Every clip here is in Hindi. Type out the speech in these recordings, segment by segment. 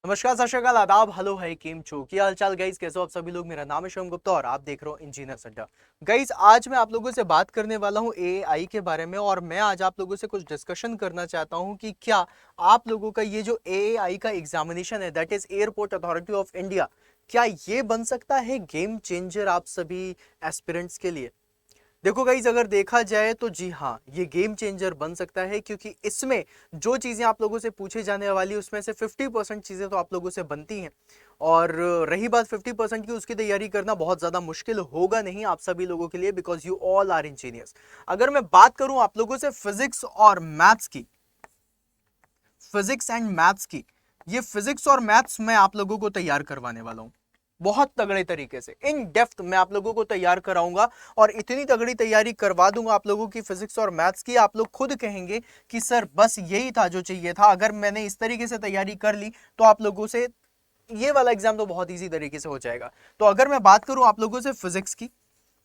नमस्कार, सत श्री अकाल, आदाब, हेलो है केम छो, क्या हालचाल गाइस, कैसे हो आप सभी लोग। मेरा नाम है शिवम गुप्ता और आप देख रहे हो इंजीनियर अड्डा। गाइस, आज मैं आप लोगों से बात करने वाला हूं एआई के बारे में और मैं आज आप लोगों से कुछ डिस्कशन करना चाहता हूं कि क्या आप लोगों का ये जो एआई का एग्जामिनेशन है, that is airport authority of India, क्या ये बन सकता है गेम चेंजर आप सभी एस्पिरेंट्स के लिए। देखो गाइज, अगर देखा जाए तो जी हाँ, ये गेम चेंजर बन सकता है क्योंकि इसमें जो चीज़ें आप लोगों से पूछे जाने वाली उसमें से 50% चीज़ें तो आप लोगों से बनती हैं। और रही बात 50% की, उसकी तैयारी करना बहुत ज़्यादा मुश्किल होगा नहीं आप सभी लोगों के लिए, because you all are engineers. अगर मैं बात करूं आप लोगों से फिजिक्स और मैथ्स की, फिजिक्स एंड मैथ्स की, ये फिजिक्स और मैथ्स मैं आप लोगों को तैयार करवाने वाला हूं बहुत तगड़े तरीके से। इन डेप्थ मैं आप लोगों को तैयार कराऊंगा और इतनी तगड़ी तैयारी करवा दूंगा आप लोगों की फिजिक्स और मैथ्स की, आप लोग खुद कहेंगे कि सर बस यही था जो चाहिए था। अगर मैंने इस तरीके से तैयारी कर ली तो आप लोगों से ये वाला एग्जाम तो बहुत इजी तरीके से हो जाएगा। तो अगर मैं बात करूं आप लोगों से फिजिक्स की,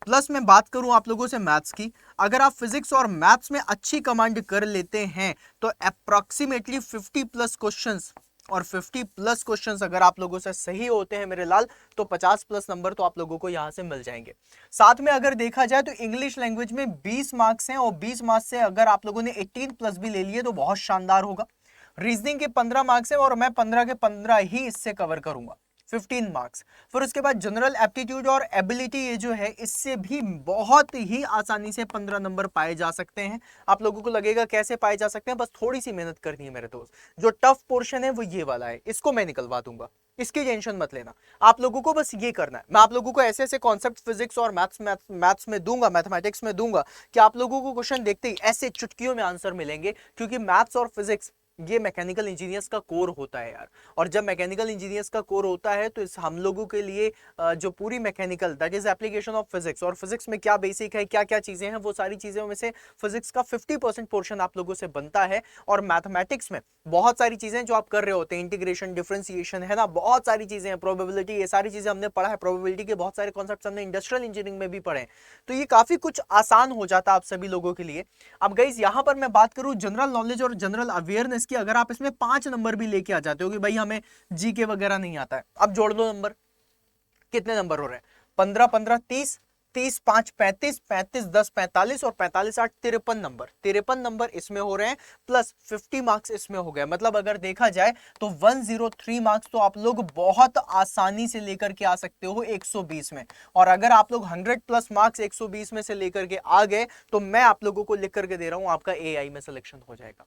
प्लस मैं बात करूं आप लोगों से मैथ्स की, अगर आप फिजिक्स और मैथ्स में अच्छी कमांड कर लेते हैं तो अप्रॉक्सीमेटली 50 प्लस क्वेश्चंस, और 50 प्लस क्वेश्चंस अगर आप लोगों से सही होते हैं मेरे लाल, तो 50 प्लस नंबर तो आप लोगों को यहां से मिल जाएंगे। साथ में अगर देखा जाए तो इंग्लिश लैंग्वेज में 20 मार्क्स हैं और 20 मार्क्स से अगर आप लोगों ने 18 प्लस भी ले लिए तो बहुत शानदार होगा। रीजनिंग के 15 मार्क्स है और मैं 15 के 15 ही इससे कवर करूंगा, 15 मार्क्स। फिर उसके बाद जनरल एप्टीट्यूड और एबिलिटी, ये जो है इससे भी बहुत ही आसानी से 15 नंबर पाए जा सकते हैं। आप लोगों को लगेगा कैसे पाए जा सकते हैं, बस थोड़ी सी मेहनत करनी है मेरे दोस्त। जो टफ पोर्शन है वो ये वाला है, इसको मैं निकलवा दूंगा, इसकी टेंशन मत लेना। आप लोगों को बस ये करना है, मैं आप लोगों को ऐसे ऐसे कॉन्सेप्ट फिजिक्स और मैथ्स में दूंगा, मैथमेटिक्स में दूंगा कि आप लोगों को क्वेश्चन देखते ही ऐसे चुटकियों में आंसर मिलेंगे, क्योंकि मैथ्स और फिजिक्स ये मैकेनिकल इंजीनियर्स का कोर होता है यार। और जब मैकेनिकल इंजीनियर्स का कोर होता है तो इस हम लोगों के लिए जो पूरी mechanical, that is application of physics, और फिजिक्स में क्या बेसिक है, क्या क्या चीजें हैं, वो सारी चीजों में से फिजिक्स का 50% पोर्शन आप लोगों से बनता है। और मैथमेटिक्स में बहुत सारी चीजें जो आप कर रहे होते हैं, इंटीग्रेशन, डिफरेंशिएशन, है ना, बहुत सारी चीजें हैं, प्रोबेबिलिटी, ये सारी चीजें हमने पढ़ा है। प्रोबेबिलिटी के बहुत सारे कॉन्सेप्ट हमने इंडस्ट्रियल इंजीनियरिंग में भी पढ़े हैं। तो ये काफी कुछ आसान हो जाता है आप सभी लोगों के लिए। अब गाइस, यहां पर मैं बात करूं जनरल नॉलेज और जनरल अवेयरनेस की, अगर आप इसमें 5 नंबर भी लेके आ जाते हो कि भाई हमें जीके वगैरह नहीं आता है, अब जोड़ दो नंबर, कितने नंबर हो रहे हैं, 15 15 30, 30 5 35, 35 10 45 और 45 8 53 नंबर, 53 नंबर इसमें हो रहे हैं, प्लस 50 मार्क्स इसमें हो गए। मतलब अगर देखा जाए तो 103 मार्क्स तो आप लोग बहुत आसानी से लेकर के आ सकते हो 120 में। और अगर आप लोग 100 प्लस मार्क्स 120 में से लेकर के आ गए तो मैं आप लोगों को लिख करके दे रहा हूं, आपका एआई में सिलेक्शन हो जाएगा,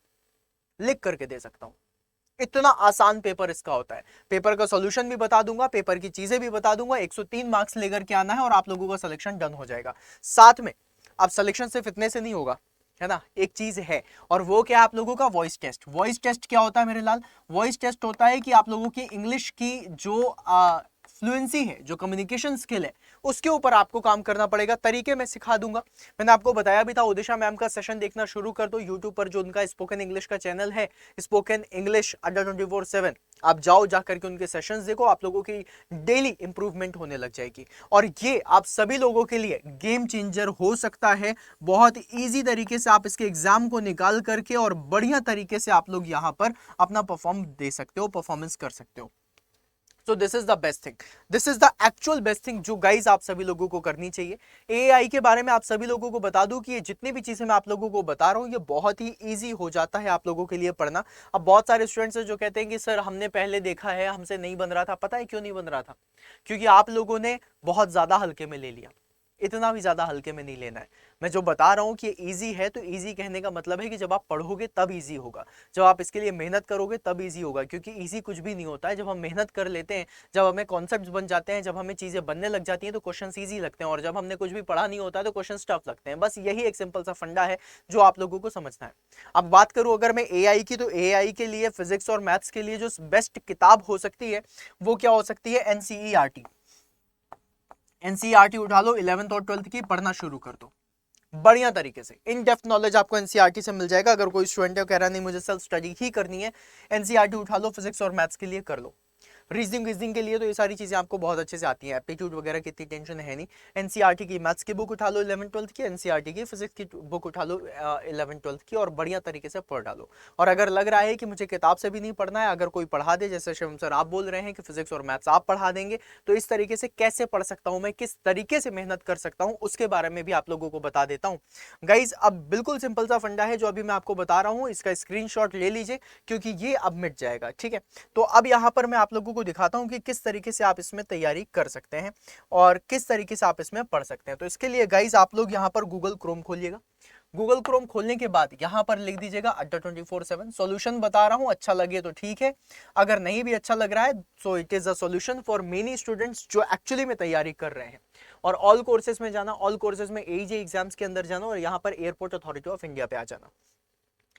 लिख करके दे सकता हूं। इतना आसान पेपर इसका होता है। पेपर का सॉल्यूशन भी बता दूंगा, पेपर की चीजें भी बता दूंगा, 103 मार्क्स लेकर के आना है और आप लोगों का सिलेक्शन डन हो जाएगा। साथ में अब सिलेक्शन सिर्फ इतने से नहीं होगा, है ना, एक चीज है, और वो क्या, आप लोगों का वॉइस टेस्ट। वॉइस टेस्ट क्या होता है मेरे लाल? वॉइस टेस्ट होता है कि आप लोगों की इंग्लिश की जो फ्लुएंसी है, जो कम्युनिकेशन स्किल है, उसके ऊपर आपको काम करना पड़ेगा। तरीके मैं सिखा दूंगा, मैंने आपको बताया भी था, उदिशा मैम का सेशन देखना शुरू कर दो यूट्यूब पर, जो उनका स्पोकन इंग्लिश का चैनल है, स्पोकन इंग्लिश अड्डा 24/7, आप जाओ, जा करके उनके सेशंस देखो, आप लोगों की डेली इंप्रूवमेंट होने लग जाएगी। और ये आप सभी लोगों के लिए गेम चेंजर हो सकता है। बहुत इजी तरीके से आप इसके एग्जाम को निकाल करके और बढ़िया तरीके से आप लोग यहां पर अपना परफॉर्म दे सकते हो, परफॉर्मेंस कर सकते हो। So this is the best thing, this is the actual best thing जो गाइज आप सभी लोगों को करनी चाहिए। एआई के बारे में आप सभी लोगों को बता दूं कि ये जितनी भी चीजें मैं आप लोगों को बता रहा हूं, ये बहुत ही इजी हो जाता है आप लोगों के लिए पढ़ना। अब बहुत सारे स्टूडेंट्स हैं जो कहते हैं कि सर हमने पहले देखा है, हमसे नहीं बन रहा था। पता है क्यों नहीं बन रहा था? क्योंकि आप लोगों ने बहुत ज्यादा हल्के में ले लिया। इतना भी ज्यादा हल्के में नहीं लेना है। मैं जो बता रहा हूं कि इजी है, तो इजी कहने का मतलब है कि जब आप पढ़ोगे तब इजी होगा, जब आप इसके लिए मेहनत करोगे तब इजी होगा। क्योंकि इजी कुछ भी नहीं होता है, जब हम मेहनत कर लेते हैं, जब हमें कॉन्सेप्ट्स बन जाते हैं, जब हमें चीजें बनने लग जाती हैं तो क्वेश्चंस इजी लगते हैं, और जब हमने कुछ भी पढ़ा नहीं होता है तो क्वेश्चंस टफ लगते हैं। बस यही एक सिंपल सा फंडा है जो आप लोगों को समझना है। अब बात करूं अगर मैं एआई की, तो एआई के लिए, फिजिक्स और मैथ्स के लिए जो बेस्ट किताब हो सकती है वो क्या हो सकती है? एनसीईआरटी। एनसीईआरटी उठा लो, 11th और 12th की पढ़ना शुरू कर दो बढ़िया तरीके से। इन डेप्थ नॉलेज आपको एनसीईआरटी से मिल जाएगा। अगर कोई स्टूडेंट है कह रहा नहीं मुझे सेल्फ स्टडी ही करनी है, एनसीईआरटी उठा लो, फिजिक्स और मैथ्स के लिए कर लो। रीजनिंग के लिए तो ये सारी चीजें आपको बहुत अच्छे से आती हैं, एप्टीट्यूड वगैरह की इतनी टेंशन है नहीं। एनसीईआरटी की मैथ्स की बुक उठा लो 11th-12th की, एनसीईआरटी की फिजिक्स की बुक उठा लो 11th-12th की और बढ़िया तरीके से पढ़ डालो। और अगर लग रहा है कि मुझे किताब से भी नहीं पढ़ना है, अगर कोई पढ़ा दे, जैसे शिवम सर आप बोल रहे हैं कि फिजिक्स और मैथ्स आप पढ़ा देंगे, तो इस तरीके से कैसे पढ़ सकता हूं मैं, किस तरीके से मेहनत कर सकता हूं, उसके बारे में भी आप लोगों को बता देता हूं। गाइज अब बिल्कुल सिंपल सा फंडा है जो अभी मैं आपको बता रहा हूं, इसका स्क्रीनशॉट ले लीजिए क्योंकि ये अब मिट जाएगा, ठीक है। तो अब यहां पर मैं आप लोगों को दिखाता हूं कि किस तरीके से आप इसमें तैयारी कर सकते हैं और किस तरीके से आप इसमें पढ़ सकते हैं। तो इसके लिए गाइज आप लोग यहां पर गूगल क्रोम खोलिएगा। गूगल क्रोम खोलने के बाद यहां पर लिख दीजिएगा अड्डा 24/7। सॉल्यूशन बता रहा हूं, अच्छा लगे तो ठीक है, अगर नहीं भी अच्छा लग रहा है so it is a solution for many students जो एक्चुअली में तैयारी कर रहे हैं। और ऑल कोर्सेज में जाना, ऑल कोर्सेज में एईजे एग्जाम्स के अंदर जाना और यहां पर एयरपोर्ट अथॉरिटी ऑफ इंडिया पे आ जाना।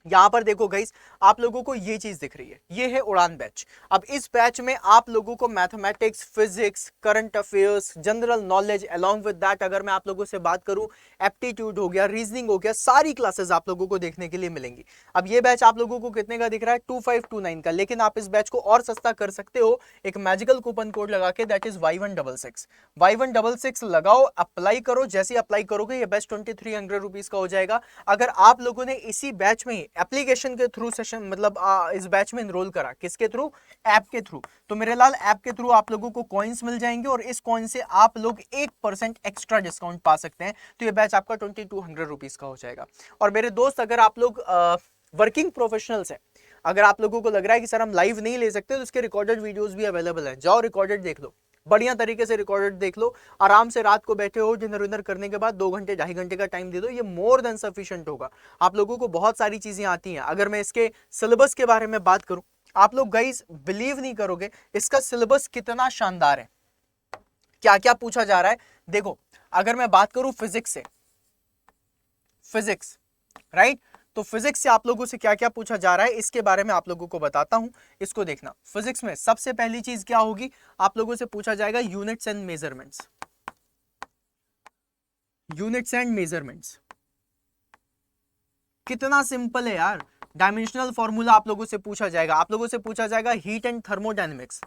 यहां पर देखो गाइस, आप लोगों को ये चीज दिख रही है, ये है उड़ान बैच। अब इस बैच में आप लोगों को mathematics, physics, current affairs, general knowledge, along with that अगर मैं आप लोगों से बात करूं, एप्टीट्यूड हो गया, रीजनिंग हो गया, सारी क्लासेस आप लोगों को देखने के लिए मिलेंगी। अब ये बैच आप लोगों को कितने का दिख रहा है, 2529 का, लेकिन आप इस बैच को और सस्ता कर सकते हो एक मैजिकल कूपन कोड लगा के, दैट इज Y166। Y166 लगाओ, अप्लाई करो, जैसे अप्लाई करोगे ये बैच 2300 रुपीज का हो जाएगा। अगर आप लोगों ने इसी बैच में एप्लीकेशन के थ्रू सेशन मतलब इस बैच में इनरोल करा, किसके थ्रू, ऐप के थ्रू, तो मेरे लाल ऐप के थ्रू आप लोगों को कॉइन्स मिल जाएंगे और इस कॉइन से आप लोग 1% एक्स्ट्रा डिस्काउंट पा सकते हैं। तो ये बैच आपका 2200 रुपीज का हो जाएगा। और मेरे दोस्त अगर आप लोग वर्किंग प्रोफेशनल्स हैं, अगर आप लोगों को लग रहा है कि सर हम लाइव नहीं ले सकते, तो उसके रिकॉर्डेड वीडियोस भी अवेलेबल हैं, जाओ रिकॉर्डेड देख लो, बढ़िया तरीके से रिकॉर्डेड देख लो, आराम से रात को बैठे हो, डिनर विनर करने के बाद 2 घंटे 2.5 घंटे का टाइम दे दो, ये मोर देन सफिशिएंट होगा। आप लोगों को बहुत सारी चीजें आती हैं। अगर मैं इसके सिलेबस के बारे में बात करूं, आप लोग गाइस बिलीव नहीं करोगे इसका सिलेबस कितना शानदार है, क्या क्या पूछा जा रहा है। देखो अगर मैं बात करूं फिजिक्स से, फिजिक्स राइट, तो फिजिक्स से आप लोगों से क्या क्या पूछा जा रहा है इसके बारे में आप लोगों को बताता हूं, इसको देखना। फिजिक्स में सबसे पहली चीज क्या होगी, आप लोगों से पूछा जाएगा units and measurements. Units and measurements कितना सिंपल है यार। डायमेंशनल फॉर्मूला आप लोगों से पूछा जाएगा, आप लोगों से पूछा जाएगा heat and thermodynamics.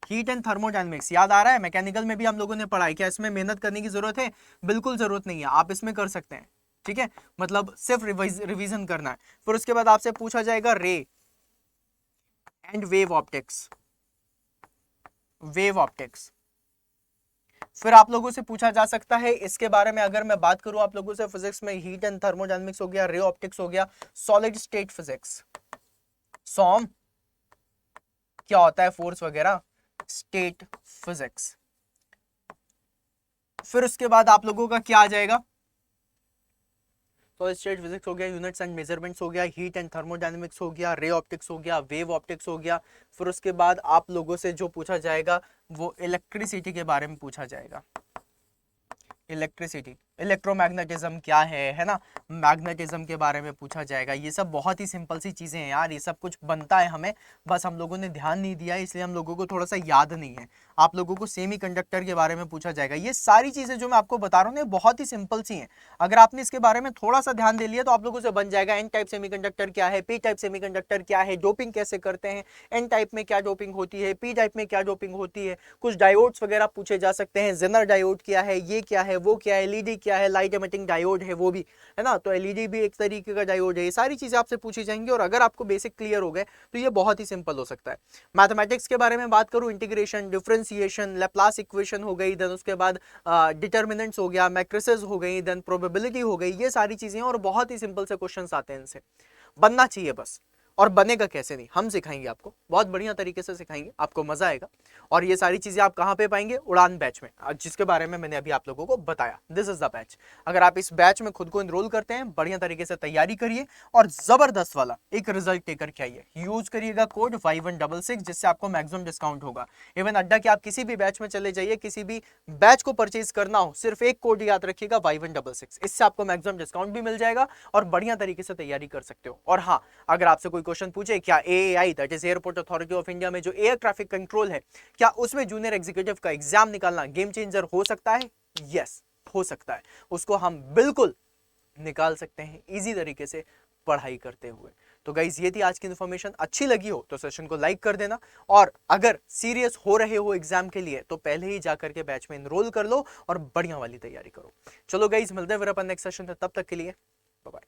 Heat and thermodynamics याद आ रहा है, मैकेनिकल में भी हम लोगों ने पढ़ा है, क्या इसमें मेहनत करने की जरूरत है, बिल्कुल जरूरत नहीं है, आप इसमें कर सकते हैं, ठीक है, मतलब सिर्फ रिवीजन करना है। फिर उसके बाद आपसे पूछा जाएगा रे and wave optics, wave optics. फिर आप लोगों से पूछा जा सकता है इसके बारे में, अगर मैं बात करूं आप लोगों से, फिजिक्स में हीट एंड थर्मोडायनेमिक्स हो गया, रे ऑप्टिक्स हो गया, सॉलिड स्टेट फिजिक्स, सॉम क्या होता है, फोर्स वगैरह, स्टेट फिजिक्स। फिर उसके बाद आप लोगों का क्या आ जाएगा, सॉलिड स्टेट फिजिक्स हो गया, यूनिट्स एंड मेजरमेंट्स हो गया, हीट एंड थर्मोडायनेमिक्स हो गया, रे ऑप्टिक्स हो गया, वेव ऑप्टिक्स हो गया। फिर उसके बाद आप लोगों से जो पूछा जाएगा वो इलेक्ट्रिसिटी के बारे में पूछा जाएगा। इलेक्ट्रिसिटी, इलेक्ट्रोमैग्नेटिज्म क्या है ना, मैग्नेटिज्म के बारे में पूछा जाएगा। ये सब बहुत ही सिंपल सी चीजें हैं यार, ये सब कुछ बनता है हमें, बस हम लोगों ने ध्यान नहीं दिया इसलिए हम लोगों को थोड़ा सा याद नहीं है। आप लोगों को सेमीकंडक्टर के बारे में पूछा जाएगा। ये सारी चीजें जो मैं आपको बता रहा हूँ बहुत ही सिंपल सी हैं, अगर आपने इसके बारे में थोड़ा सा ध्यान दे लिया तो आप लोगों से बन जाएगा। एन टाइप सेमीकंडक्टर क्या है, पी टाइप सेमीकंडक्टर क्या है, डोपिंग कैसे करते हैं, एन टाइप में क्या डोपिंग होती है, पी टाइप में क्या डोपिंग होती है, कुछ डायोड्स वगैरह पूछे जा सकते हैं, जेनर डायोड क्या है, ये क्या है, वो क्या है, एलईडी क्या है, लाइट एमिटिंग डायोड है वो भी है ना, तो एलईडी भी एक तरीके का डायोड है। ये सारी चीजें आपसे पूछी जाएंगी और अगर आपको बेसिक क्लियर हो गए तो ये बहुत ही सिंपल हो सकता है। मैथमेटिक्स के बारे में बात करूं, इंटीग्रेशन, डिफरेंशिएशन, लैप्लास इक्वेशन हो गई, देन उसके बाद डिटर्मिनेंट्स हो गया, मैट्रिसेस हो गई, देन प्रोबेबिलिटी हो गई, ये सारी चीजें और बहुत ही सिंपल से क्वेश्चंस आते हैं, इनसे बनना चाहिए बस। और बनेगा कैसे नहीं, हम सिखाएंगे आपको, बहुत बढ़िया तरीके से सिखाएंगे, आपको मजा आएगा। और ये सारी चीजें आप कहाँ पे पाएंगे, उड़ान बैच में, जिसके बारे में मैंने अभी आप लोगों को बताया। This is the batch. अगर आप इस बैच में खुद को एनरोल करते हैं, बढ़िया तरीके से तैयारी करिए और जबरदस्त वाला एक रिजल्ट लेकर के आइए। यूज करिएगा कोड 5166 जिससे आपको मैक्सिमम डिस्काउंट होगा। इवन अड्डा के आप किसी भी बैच में चले जाइए, किसी भी बैच को परचेज करना हो, सिर्फ एक कोड याद रखिएगा 5166, इससे आपको मैक्सिमम डिस्काउंट भी मिल जाएगा और बढ़िया तरीके से तैयारी कर सकते हो। और हाँ, अगर आपसे कोई क्वेश्चन पूछे क्या AAI that is airport authority of India में जो एयर ट्रैफिक कंट्रोल है, क्या उसमें जूनियर एग्जीक्यूटिव का एग्जाम निकालना गेम चेंजर हो सकता है, यस हो सकता है, उसको हम बिल्कुल निकाल सकते हैं इजी तरीके से पढ़ाई करते हुए। तो गाइज ये थी आज की इन्फॉर्मेशन। अच्छी लगी हो तो सेशन को लाइक कर देना, और अगर सीरियस हो रहे हो एग्जाम के लिए तो पहले ही जाकर के बैच में एनरोल कर लो और बढ़िया वाली तैयारी करो। चलो गाइज मिलते हैं फिर अपन नेक्स्ट सेशन में, तब तक के लिए बाय बाय।